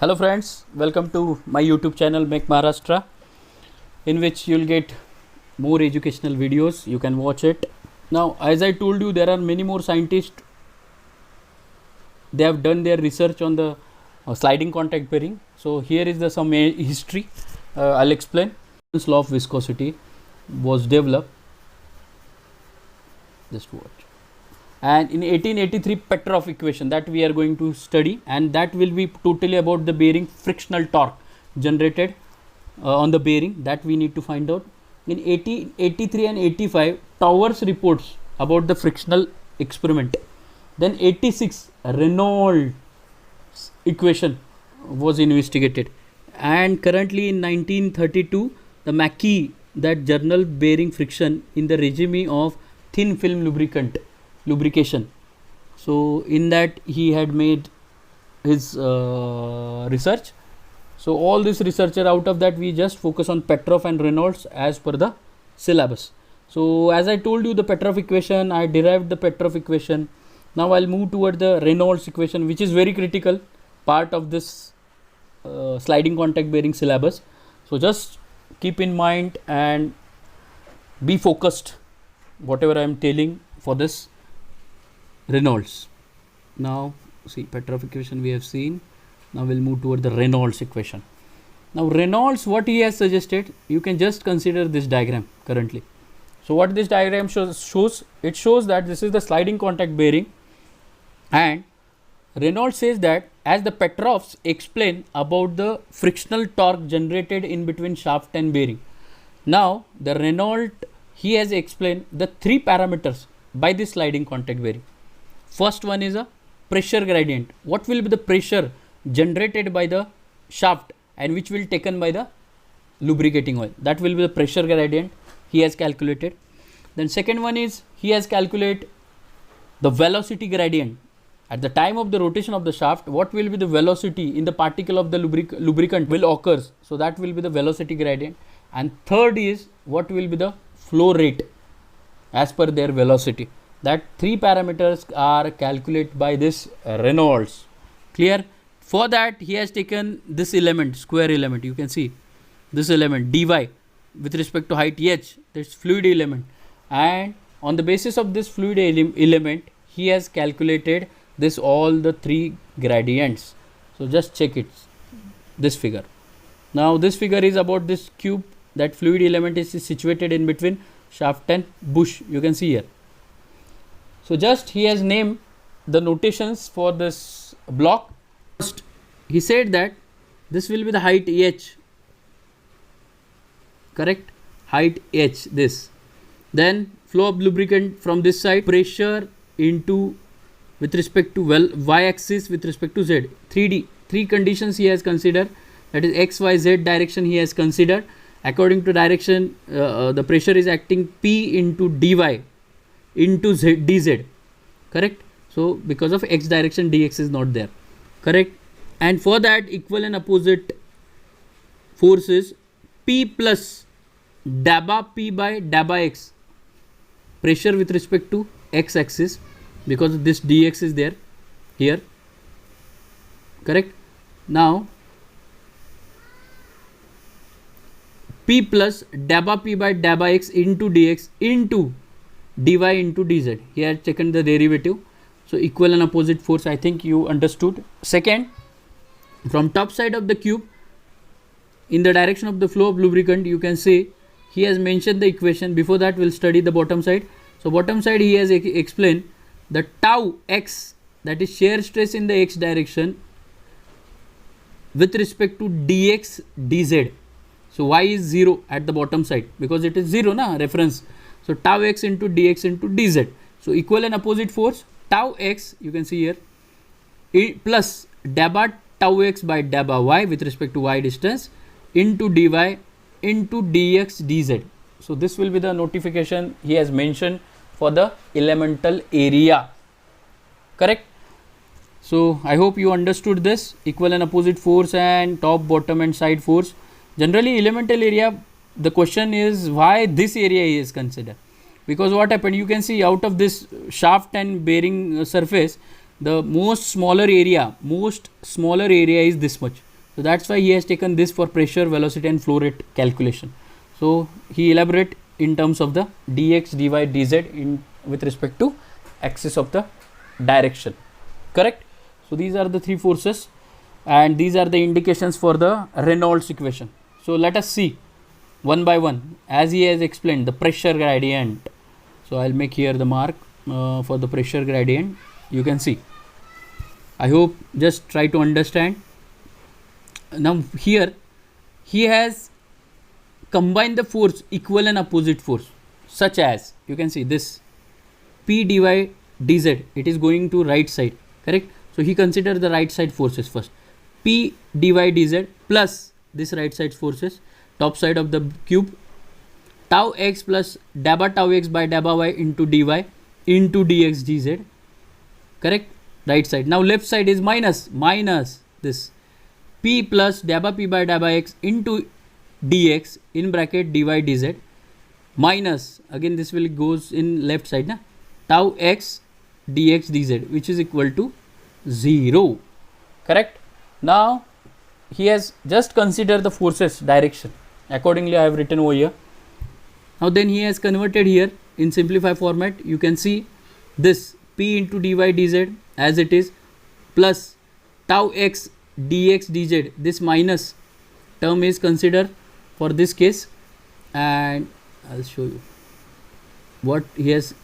Hello friends, welcome to my YouTube channel Make Maharashtra, in which you'll get more educational videos. You can watch it. Now, as I told you, there are many more scientists. They have done their research on the sliding contact bearing. So here is the some history. I'll explain. This law of viscosity was developed. Just watch. And in 1883 Petrov equation that we are going to study, and that will be totally about the bearing frictional torque generated on the bearing, that we need to find out. In 1883 and 85 Towers reports about the frictional experiment. Then 86 Raynolds equation was investigated, and currently in 1932 the Mackey, that journal bearing friction in the regime of thin film lubrication. So in that he had made his research. So all this researcher, out of that we just focus on Petrov and Raynolds as per the syllabus. So as I told you, the Petrov equation, I derived the Petrov equation. Now I'll move toward the Raynolds equation, which is very critical part of this sliding contact bearing syllabus. So just keep in mind and be focused whatever I am telling for this Raynolds. Now see, Petrov equation we have seen. Now we'll move toward the Raynolds equation. Now Raynolds, what he has suggested, you can just consider this diagram currently. So what this diagram shows, it shows that this is the sliding contact bearing, and Raynolds says that as the Petrovs explain about the frictional torque generated in between shaft and bearing. Now the Raynolds, he has explained the three parameters by this sliding contact bearing. First one is a pressure gradient. What will be the pressure generated by the shaft and which will taken by the lubricating oil? That will be the pressure gradient he has calculated. Then second one is he has calculated the velocity gradient. At the time of the rotation of the shaft, what will be the velocity in the particle of the lubricant will occurs. So that will be the velocity gradient. And third is what will be the flow rate as per their velocity. That three parameters are calculated by this Raynolds. Clear? For that he has taken this element, square element. You can see this element dy with respect to height h, this fluid element, and on the basis of this fluid element he has calculated this all the three gradients. So just check it, this figure. Now this figure is about this cube. That fluid element is situated in between shaft and bush. You can see here. So just he has named the notations for this block. First he said that this will be the height h, correct, height h, this. Then flow of lubricant from this side, pressure into with respect to y axis with respect to z. 3D, three conditions he has considered, that is x, y, z direction he has considered. According to direction, the pressure is acting P into dy into z, dz, correct. So because of x direction, dx is not there, correct. And for that, equal and opposite forces P plus dabba P by dabba x, pressure with respect to x axis, because this dx is there here, correct. Now P plus dabba P by dabba x into dx into dy into dz. He has taken the derivative. So equal and opposite force, I think you understood. Second, from top side of the cube in the direction of the flow of lubricant, you can say he has mentioned the equation. Before that we'll study the bottom side. So bottom side he has explained the tau x, that is shear stress in the x direction with respect to dx dz. So y is 0 at the bottom side because it is 0 na reference. So tau x into dx into dz. So equal and opposite force tau x, you can see here, plus dabba tau x by dabba y with respect to y distance into dy into dx dz. So this will be the notification he has mentioned for the elemental area, correct. So I hope you understood this equal and opposite force and top, bottom and side force. Generally elemental area, the question is why this area is considered, because what happened, you can see out of this shaft and bearing surface, the most smaller area is this much. So that's why he has taken this for pressure, velocity and flow rate calculation. So he elaborate in terms of the dx, dy, dz in with respect to axis of the direction. Correct? So these are the three forces and these are the indications for the Raynolds equation. So let us see one by one as he has explained the pressure gradient. So I'll make here the mark for the pressure gradient. You can see. I hope just try to understand. Now here he has combined the force equal and opposite force, such as you can see this P dy dz, it is going to right side, correct? So he consider the right side forces first. P dy dz plus this right side forces, top side of the cube, tau x plus dabba tau x by dabba y into dy into dx dz, correct? Right side. Now left side is minus this p plus dabba p by dabba x into dx in bracket dy dz minus, again this will goes in left side na, tau x dx dz, which is equal to 0. Correct? Now he has just considered the forces direction. Accordingly I have written over here. Now then he has converted here in simplified format. You can see this p into dy dz as it is plus tau x dx dz, this minus term is considered for this case, and I'll show you what he has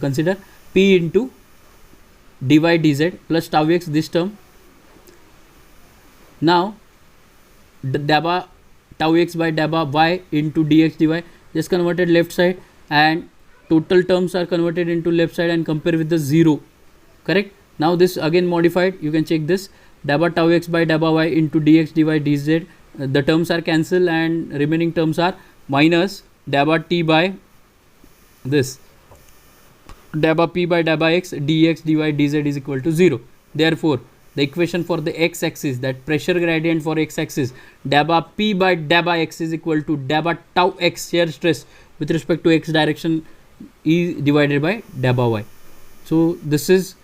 considered. P into dy dz plus tau x, this term. Now the dabba tau x by dabba y into dx dy, just converted left side and total terms are converted into left side and compare with the 0. Correct? Now this again modified, you can check this dabba tau x by dabba y into dx dy dz, the terms are cancelled and remaining terms are minus dabba t by this dabba p by dabba x dx dy dz is equal to 0. Therefore the equation for the x axis, that pressure gradient for x axis, dabba p by dabba x is equal to dabba tau x shear stress with respect to x direction is divided by dabba y. So this is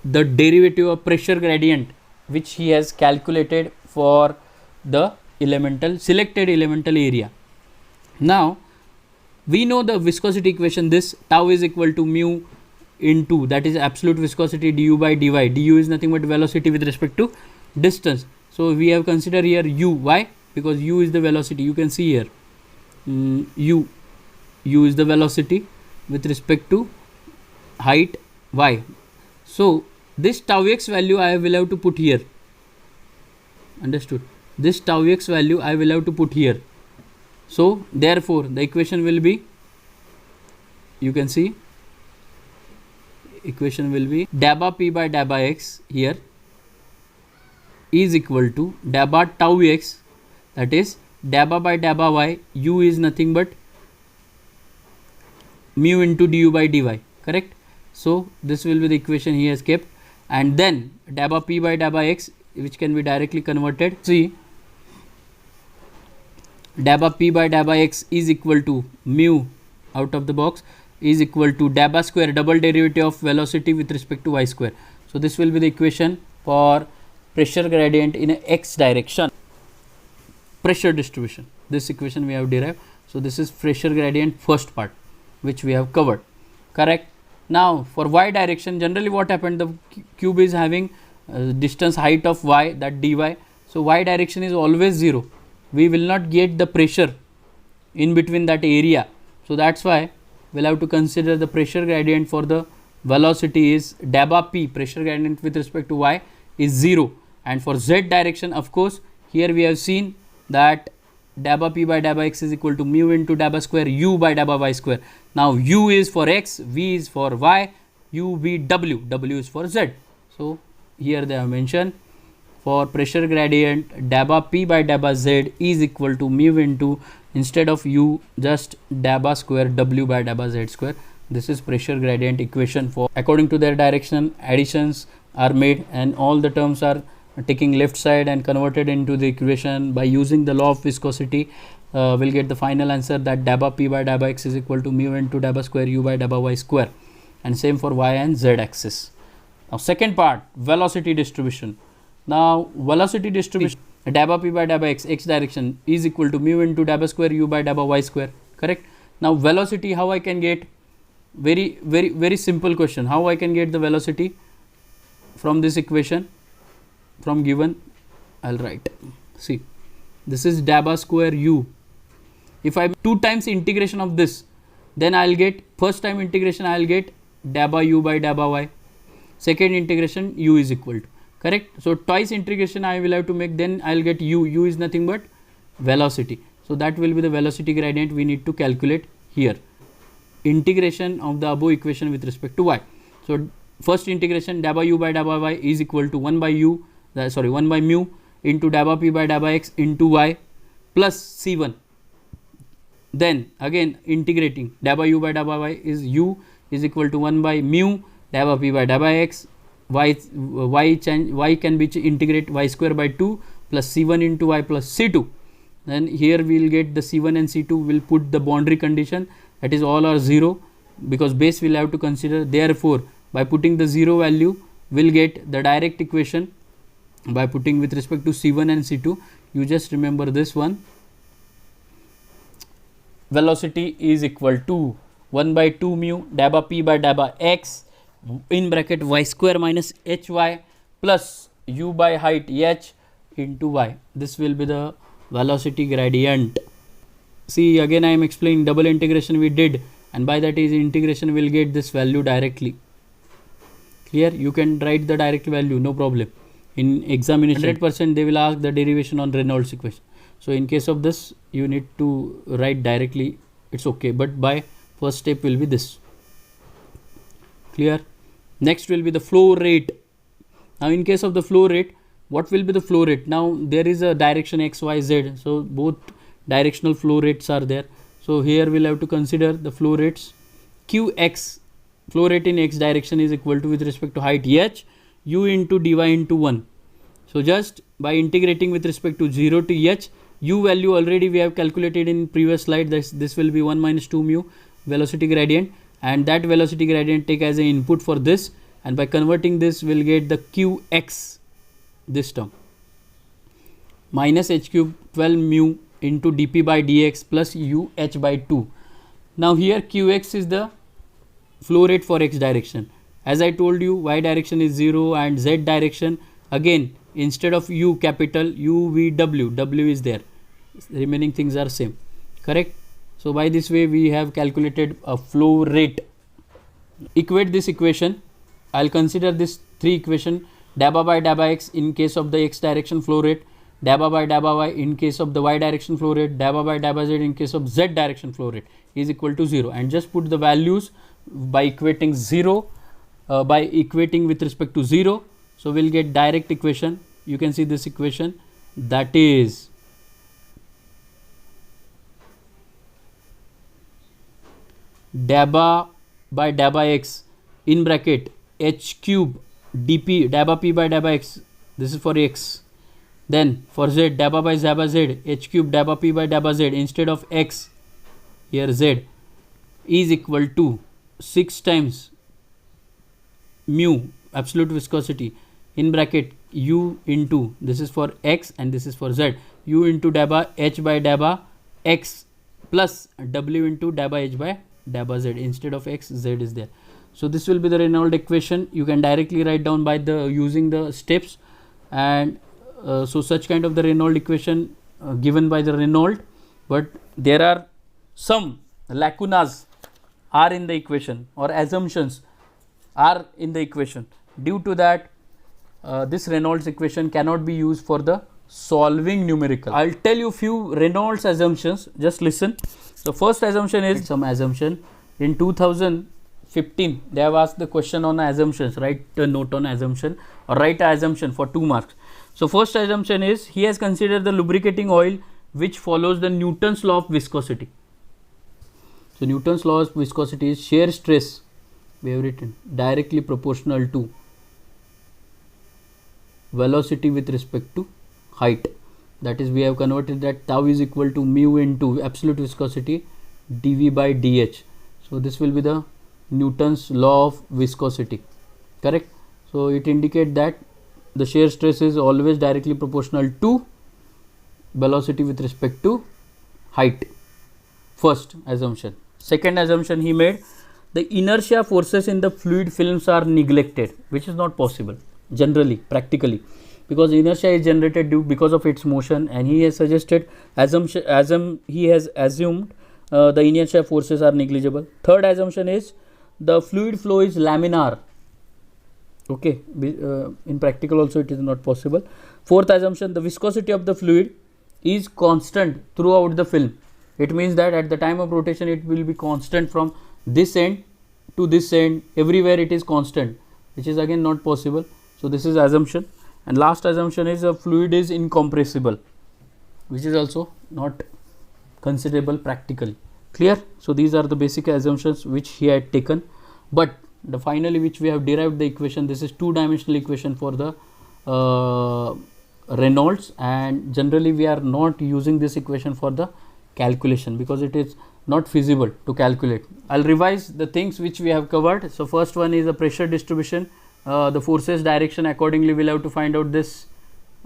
the derivative of pressure gradient which he has calculated for the selected elemental area. Now we know the viscosity equation, this tau is equal to mu into, that is absolute viscosity, du by dy. Du is nothing but velocity with respect to distance. So we have considered here u. Why? Because u is the velocity. You can see here u is the velocity with respect to height y. So this tau x value I will have to put here. Understood? This tau x value I will have to put here. So therefore the equation will be, you can see, equation will be dabba p by dabba x here is equal to dabba tau x, that is dabba by dabba y, u is nothing but mu into du by dy. Correct? So this will be the equation he has kept, and then dabba p by dabba x, which can be directly converted. See, dabba p by dabba x is equal to mu out of the box is equal to dabba square, double derivative of velocity with respect to y square. So this will be the equation for pressure gradient in a x direction. Pressure distribution, this equation we have derived. So this is pressure gradient first part which we have covered. Correct? Now for y direction, generally what happened, the cube is having distance height of y, that dy. So y direction is always 0. We will not get the pressure in between that area. So that's why we'll have to consider the pressure gradient for the velocity is dabba p, pressure gradient with respect to y is 0, and for z direction, of course, here we have seen that dabba p by dabba x is equal to mu into dabba square u by dabba y square. Now u is for x, v is for y, u, v, w is for z. So here they have mentioned for pressure gradient dabba p by dabba z is equal to mu into, instead of u, just dabba square w by dabba z square. This is pressure gradient equation for, according to their direction, additions are made and all the terms are taking left side and converted into the equation by using the law of viscosity. We'll get the final answer that dabba p by dabba x is equal to mu into dabba square u by dabba y square, and same for y and z axis. Now second part, velocity distribution. Now velocity distribution dabba p by dabba x direction is equal to mu into dabba square u by dabba y square, correct. Now velocity, how I can get? Very simple question. How I can get the velocity from this equation, from given? I'll write, see, this is dabba square u. If I 2 times integration of this, then I'll get, first time integration I'll get dabba u by dabba y, second integration u is equal to, correct. So twice integration I will have to make, then I'll get u is nothing but velocity. So that will be the velocity gradient we need to calculate here. Integration of the above equation with respect to y. So first integration dabba u by dabba y is equal to 1 by mu into dabba p by dabba x into y plus c1. Then again integrating dabba u by dabba y is u is equal to 1 by mu dabba p by dabba x, y can be integrate y square by 2 plus c1 into y plus c2. Then here we will get the c1 and c2, will put the boundary condition, that is all are 0 because base will have to consider. Therefore by putting the 0 value we will get the direct equation by putting with respect to c1 and c2. You just remember this one, velocity is equal to 1 by 2 mu dabba p by dabba x in bracket y square minus hy plus u by height h into y. This will be the velocity gradient. See, again I am explaining, double integration we did, and by that is integration will get this value directly. Clear? You can write the direct value, no problem. In examination 100% they will ask the derivation on Raynolds equation. So in case of this you need to write directly, it's okay, but by first step will be this. Clear? Next will be the flow rate. Now in case of the flow rate, what will be the flow rate? Now there is a direction x, y, z, so both directional flow rates are there. So here we'll have to consider the flow rates. Qx, flow rate in x direction, is equal to, with respect to height h, u into dy into 1. So just by integrating with respect to 0 to h, u value already we have calculated in previous slide, this will be 1 minus 2 mu velocity gradient, and that velocity gradient take as an input for this, and by converting this we'll get the qx, this term, minus h cube 12 mu into dp by dx plus u h by 2. Now here qx is the flow rate for x direction. As I told you, y direction is 0 and z direction, again instead of u capital, u v w, w is there, remaining things are same, correct. So by this way we have calculated a flow rate. Equate this equation. I'll consider this 3 equation, dabba by dabba x in case of the x direction flow rate, dabba by dabba y in case of the y direction flow rate, dabba by dabba z in case of z direction flow rate is equal to 0, and just put the values by equating 0, by equating with respect to 0. So we'll get direct equation. You can see this equation, that is dabba by dabba x in bracket h cube dp dabba p by dabba x, this is for x. Then for z, dabba by dabba z, h cube dabba p by dabba z, instead of x here z, is equal to 6 times mu absolute viscosity in bracket u into, this is for x and this is for z, u into dabba h by dabba x plus w into dabba h by dabba z, instead of x z is there. So this will be the Raynolds equation. You can directly write down by the using the steps, and so such kind of the Raynolds equation given by the Raynolds, but there are some lacunas are in the equation, or assumptions are in the equation. Due to that this Raynolds equation cannot be used for the solving numerical. I'll tell you few Raynolds assumptions, just listen. The first assumption is some assumption. In 2015 they have asked the question on assumptions. Write a note on assumption, or write an assumption for 2 marks. So first assumption is, he has considered the lubricating oil which follows the Newton's law of viscosity. So Newton's law of viscosity is shear stress, we have written, directly proportional to velocity with respect to height. That is, we have converted that tau is equal to mu into absolute viscosity dv by dh. So this will be the Newton's law of viscosity, correct. So it indicates that the shear stress is always directly proportional to velocity with respect to height. First assumption. Second assumption he made, the inertia forces in the fluid films are neglected, which is not possible generally, practically, because inertia is generated because of its motion, and he has suggested he has assumed the inertia forces are negligible. Third assumption is the fluid flow is laminar. Okay, in practical also it is not possible. Fourth assumption, the viscosity of the fluid is constant throughout the film. It means that at the time of rotation it will be constant from this end to this end, everywhere it is constant, which is again not possible. So this is assumption. And last assumption is a fluid is incompressible, which is also not considerable practically. Clear? So these are the basic assumptions which he had taken, but the finally which we have derived the equation, this is two-dimensional equation for the Raynolds, and generally we are not using this equation for the calculation because it is not feasible to calculate. I'll revise the things which we have covered. So first one is the pressure distribution, the forces direction, accordingly we'll have to find out this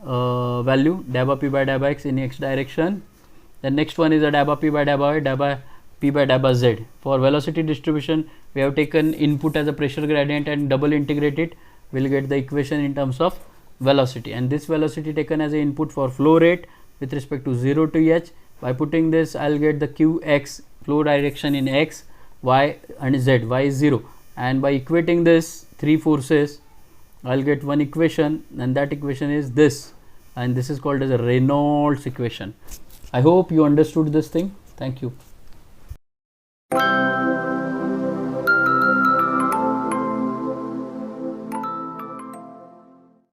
value dabba p by dabba x in x direction. The next one is a dabba p by dabba y, dabba p by dabba z. For velocity distribution we have taken input as a pressure gradient and double integrate it, we'll get the equation in terms of velocity, and this velocity taken as a input for flow rate with respect to 0 to h. By putting this I'll get the qx, flow direction in x, y and z, y is 0, and by equating this three forces I'll get one equation, and that equation is this, and this is called as a Raynolds equation. I hope you understood this thing. Thank you.